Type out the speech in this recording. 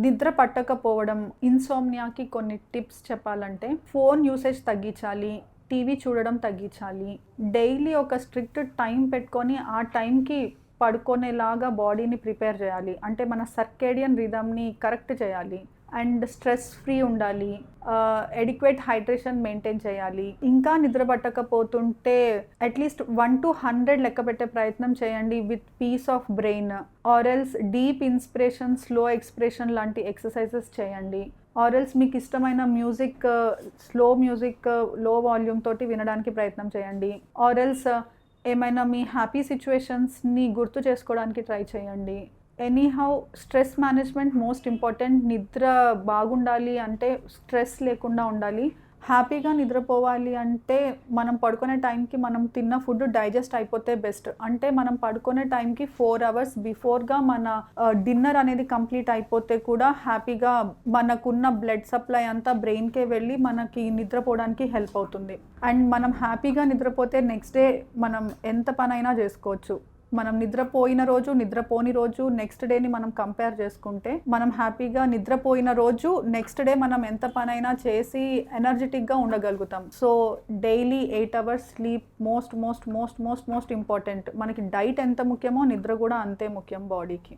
నిద్ర పట్టకపోవడం, ఇన్సోమ్నియాకి కొన్ని టిప్స్ చెప్పాలంటే ఫోన్ యూసేజ్ తగ్గించాలి, టీవీ చూడడం తగ్గించాలి, డైలీ ఒక స్ట్రిక్ట్ టైం పెట్టుకొని ఆ టైంకి పడుకునేలాగా బాడీని ప్రిపేర్ చేయాలి. అంటే మన సర్కేడియన్ రిథమ్ని కరెక్ట్ చేయాలి అండ్ స్ట్రెస్ ఫ్రీ ఉండాలి, ఎడిక్వేట్ హైడ్రేషన్ మెయింటైన్ చేయాలి. ఇంకా నిద్ర పట్టకపోతుంటే అట్లీస్ట్ 1 to 100 లెక్క పెట్టే ప్రయత్నం చేయండి with peace of brain. Or else deep inspiration, slow expression లాంటి ఎక్సర్సైజెస్ చేయండి. ఆర్ఎల్స్ మీకు ఇష్టమైన music, slow music low volume తోటి వినడానికి ప్రయత్నం చేయండి. ఆర్ఎల్స్ ఏమైనా మీ హ్యాపీ సిచ్యువేషన్స్ని గుర్తు చేసుకోవడానికి ట్రై చేయండి. Anyhow stress management most important. నిద్ర బాగుండాలి అంటే స్ట్రెస్ లేకుండా ఉండాలి. హ్యాపీగా నిద్రపోవాలి అంటే మనం పడుకునే టైంకి మనం తిన్న ఫుడ్ డైజెస్ట్ అయిపోతే బెస్ట్. అంటే మనం పడుకునే టైంకి 4 hours బిఫోర్గా మన డిన్నర్ అనేది కంప్లీట్ అయిపోతే కూడా హ్యాపీగా మనకున్న బ్లడ్ సప్లై అంతా బ్రెయిన్కే వెళ్ళి మనకి నిద్రపోవడానికి హెల్ప్ అవుతుంది. అండ్ మనం హ్యాపీగా నిద్రపోతే నెక్స్ట్ డే మనం ఎంత పనైనా చేసుకోవచ్చు. మనం నిద్రపోయిన రోజు, నిద్రపోని రోజు, నెక్స్ట్ డేని మనం కంపేర్ చేసుకుంటే మనం హ్యాపీగా నిద్రపోయిన రోజు నెక్స్ట్ డే మనం ఎంత పనైనా చేసి ఎనర్జెటిక్గా ఉండగలుగుతాం. So daily 8 hours sleep most important. మనకి డైట్ ఎంత ముఖ్యమో నిద్ర కూడా అంతే ముఖ్యం బాడీకి.